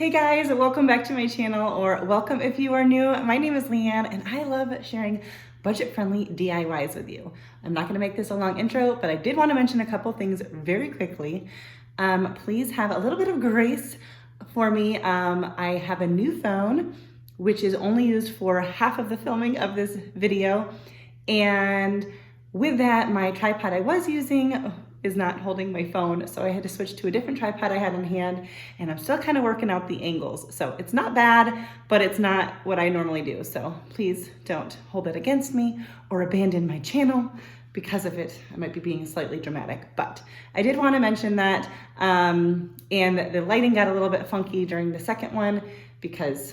Hey guys, welcome back to my channel, or welcome if you are new. My name is Leanne and I love sharing budget-friendly DIYs with you. I'm not gonna make this a long intro, but I did wanna mention a couple things very quickly. Please have a little bit of grace for me. I have a new phone, which is only used for half of the filming of this video. And with that, my tripod I was using is not holding my phone, so I had to switch to a different tripod I had in hand, and I'm still kind of working out the angles. So it's not bad, but it's not what I normally do. So please don't hold it against me or abandon my channel because of it. I might be being slightly dramatic, but I did want to mention that. And the lighting got a little bit funky during the second one because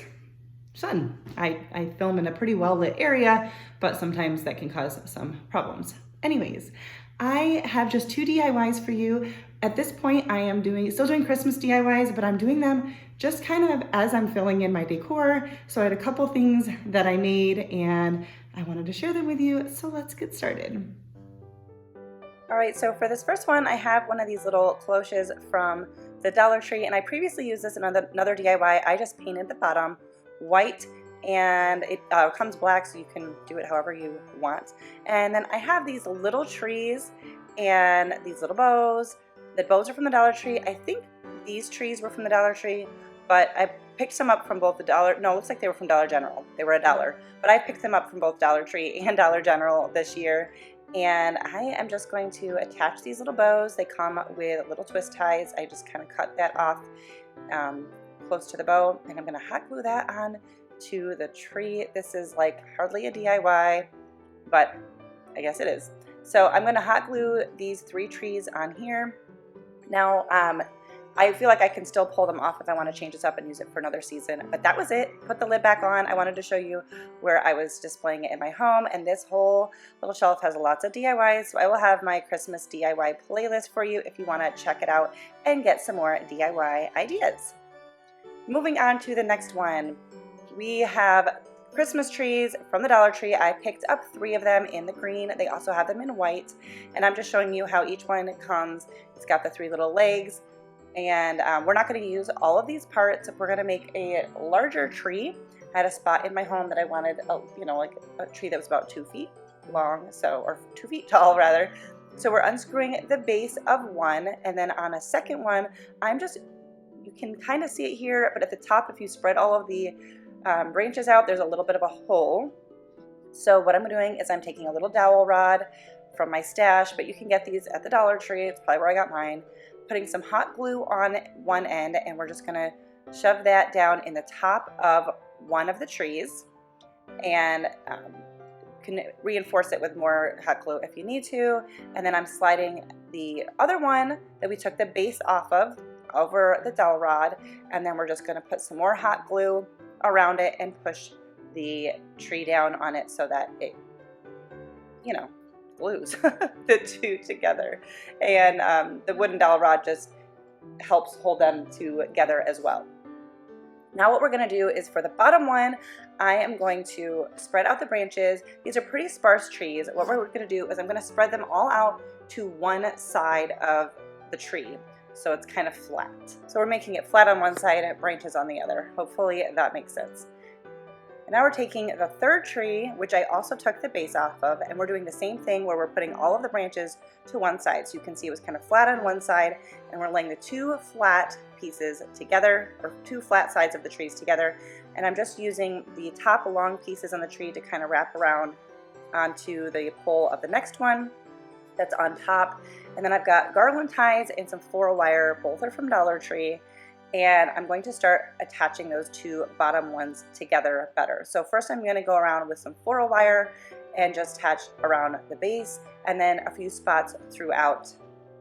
sun. I film in a pretty well lit area, but sometimes that can cause some problems. Anyways, I have just two DIYs for you. At this point, I am still doing Christmas DIYs, but I'm doing them just kind of as I'm filling in my decor. So I had a couple things that I made and I wanted to share them with you. So let's get started. All right, so for this first one, I have one of these little cloches from the Dollar Tree, and I previously used this in another DIY. I just painted the bottom white, and it comes black, so you can do it however you want. And then I have these little trees and these little bows. The bows are from the Dollar Tree. I think these trees were from the Dollar Tree, but I picked some up from both the Dollar, no, it looks like they were from Dollar General. They were $1, but I picked them up from both Dollar Tree and Dollar General this year. And I am just going to attach these little bows. They come with little twist ties. I just kind of cut that off close to the bow, and I'm going to hot glue that on to the tree. This is like hardly a DIY, but I guess it is. So I'm going to hot glue these three trees on here. Now, I feel like I can still pull them off if I want to change this up and use it for another season, but that was it. Put the lid back on. I wanted to show you where I was displaying it in my home, and this whole little shelf has lots of DIYs, so I will have my Christmas DIY playlist for you if you want to check it out and get some more DIY ideas. Moving on to the next one, we have Christmas trees from the Dollar Tree. I picked up 3 of them in the green. They also have them in white, and I'm just showing you how each one comes. It's got the 3 little legs. And we're not going to use all of these parts. We're going to make a larger tree. I had a spot in my home that I wanted, like a tree that was about 2 feet long, or 2 feet tall rather. So we're unscrewing the base of one, and then on a second one, you can kind of see it here, but at the top, if you spread all of the branches out, there's a little bit of a hole. So what I'm doing is I'm taking a little dowel rod from my stash, but you can get these at the Dollar Tree. It's probably where I got mine. Putting some hot glue on one end, and we're just gonna shove that down in the top of one of the trees, and can reinforce it with more hot glue if you need to. And then I'm sliding the other one that we took the base off of over the dowel rod, and then we're just gonna put some more hot glue around it and push the tree down on it so that it, glues the two together, and the wooden dowel rod just helps hold them together as well. Now what we're going to do is for the bottom one, I am going to spread out the branches. These are pretty sparse trees. What we're going to do is I'm going to spread them all out to one side of the tree, so it's kind of flat. So we're making it flat on one side and branches on the other. Hopefully that makes sense. And now we're taking the third tree, which I also took the base off of, and we're doing the same thing where we're putting all of the branches to one side. So you can see it was kind of flat on one side, and we're laying the 2 flat pieces together, or 2 flat sides of the trees together. And I'm just using the top long pieces on the tree to kind of wrap around onto the pole of the next one that's on top. And then I've got garland ties and some floral wire. Both are from Dollar Tree. And I'm going to start attaching those 2 bottom ones together better. So first I'm going to go around with some floral wire and just attach around the base, and then a few spots throughout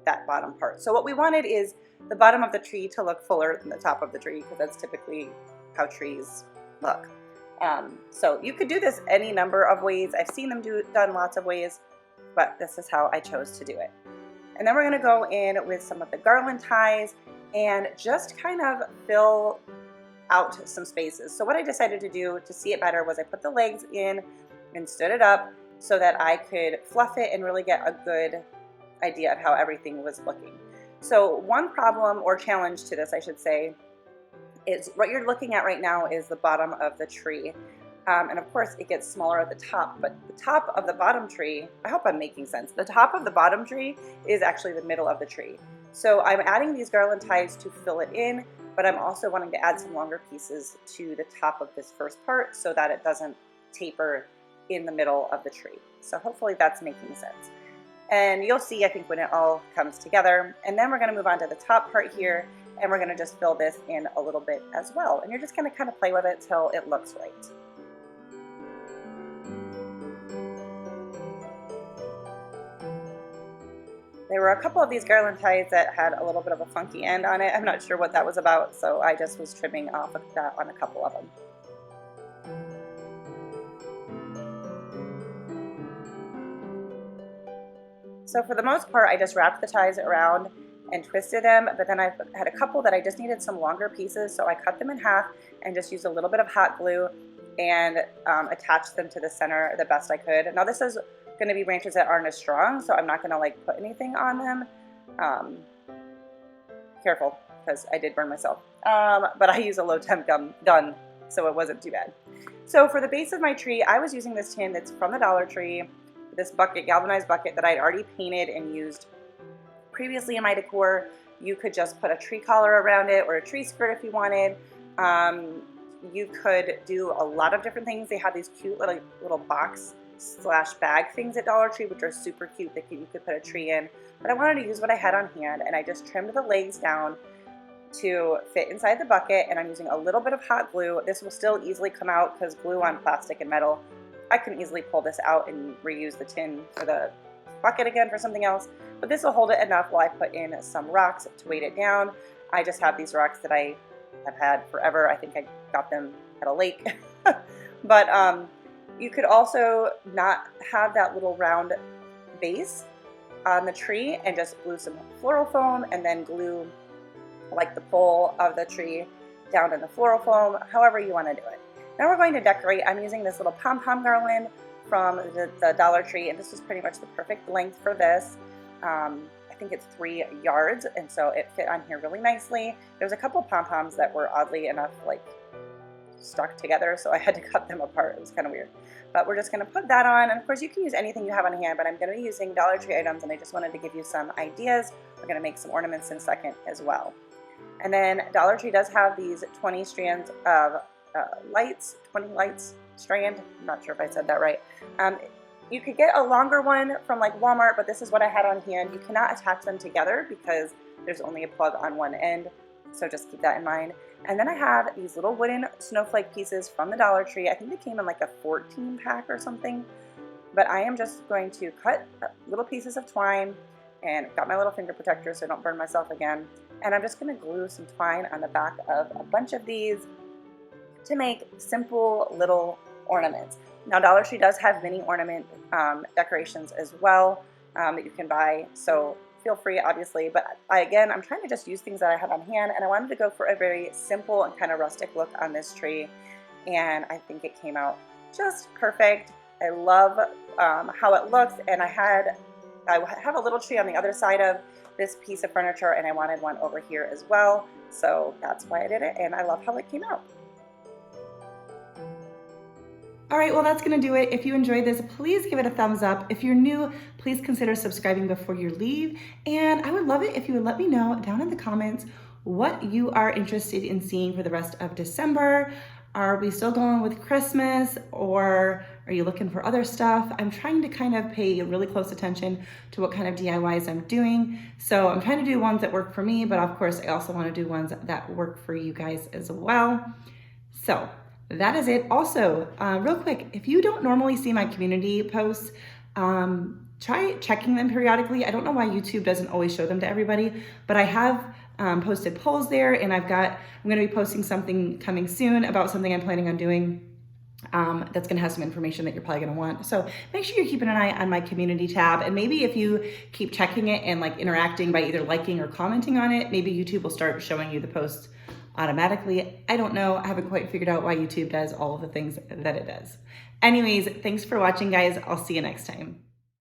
that bottom part. So what we wanted is the bottom of the tree to look fuller than the top of the tree, because that's typically how trees look. So you could do this any number of ways. I've seen them done lots of ways, but this is how I chose to do it. And then we're going to go in with some of the garland ties and just kind of fill out some spaces. So what I decided to do to see it better was I put the legs in and stood it up so that I could fluff it and really get a good idea of how everything was looking. So one problem or challenge to this, I should say, is what you're looking at right now is the bottom of the tree. And of course it gets smaller at the top, but the top of the bottom tree, I hope I'm making sense, the top of the bottom tree is actually the middle of the tree. So I'm adding these garland ties to fill it in, but I'm also wanting to add some longer pieces to the top of this first part so that it doesn't taper in the middle of the tree. So hopefully that's making sense. And you'll see, I think, when it all comes together. And then we're going to move on to the top part here, and we're going to just fill this in a little bit as well. And you're just going to kind of play with it till it looks right. There were a couple of these garland ties that had a little bit of a funky end on it. I'm not sure what that was about, so I just was trimming off of that on a couple of them. So for the most part, I just wrapped the ties around and twisted them, but then I had a couple that I just needed some longer pieces, so I cut them in half and just used a little bit of hot glue and attached them to the center the best I could. Now this is going to be branches that aren't as strong, so I'm not going to like put anything on them. Careful, because I did burn myself. But I use a low temp gun, so it wasn't too bad. So for the base of my tree, I was using this tin that's from the Dollar Tree, this bucket, galvanized bucket that I'd already painted and used previously in my decor. You could just put a tree collar around it or a tree skirt if you wanted. You could do a lot of different things. They have these cute little box / bag things at Dollar Tree, which are super cute that you could put a tree in. But I wanted to use what I had on hand, and I just trimmed the legs down to fit inside the bucket, and I'm using a little bit of hot glue. This will still easily come out because glue on plastic and metal, I can easily pull this out and reuse the tin for the bucket again for something else, but this will hold it enough while I put in some rocks to weight it down. I just have these rocks that I have had forever. I think I got them at a lake. But you could also not have that little round base on the tree and just glue some floral foam and then glue like the pole of the tree down in the floral foam, however you want to do it. Now we're going to decorate. I'm using this little pom-pom garland from the Dollar Tree, and this is pretty much the perfect length for this. I think it's 3 yards, and so it fit on here really nicely. There's a couple pom-poms that were oddly enough like stuck together, so I had to cut them apart. It was kind of weird. But we're just going to put that on, and of course you can use anything you have on hand, but I'm going to be using Dollar Tree items, and I just wanted to give you some ideas. We're going to make some ornaments in a second as well. And then Dollar Tree does have these 20 strands of lights, 20 lights strand. I'm not sure if I said that right. You could get a longer one from like Walmart, but this is what I had on hand. You cannot attach them together because there's only a plug on one end, so just keep that in mind. And then I have these little wooden snowflake pieces from the Dollar Tree. I think they came in like a 14 pack or something, but I am just going to cut little pieces of twine, and got my little finger protector so I don't burn myself again. And I'm just going to glue some twine on the back of a bunch of these to make simple little ornaments. Now Dollar Tree does have mini ornament decorations as well that you can buy, so feel free obviously, but I'm trying to just use things that I have on hand, and I wanted to go for a very simple and kind of rustic look on this tree, and I think it came out just perfect. I love how it looks, and I have a little tree on the other side of this piece of furniture, and I wanted one over here as well, so that's why I did it, and I love how it came out. All right, well, that's gonna do it. If you enjoyed this, please give it a thumbs up. If you're new, please consider subscribing before you leave. And I would love it if you would let me know down in the comments what you are interested in seeing for the rest of December. Are we still going with Christmas, or are you looking for other stuff? I'm trying to kind of pay really close attention to what kind of DIYs I'm doing. So I'm trying to do ones that work for me, but of course I also want to do ones that work for you guys as well. So that is it. Also, real quick, if you don't normally see my community posts, try checking them periodically. I don't know why YouTube doesn't always show them to everybody, but I have posted polls there, and I'm going to be posting something coming soon about something I'm planning on doing that's going to have some information that you're probably going to want. So make sure you're keeping an eye on my community tab, and maybe if you keep checking it and like interacting by either liking or commenting on it, maybe YouTube will start showing you the posts automatically. I don't know. I haven't quite figured out why YouTube does all of the things that it does. Anyways, thanks for watching, guys. I'll see you next time.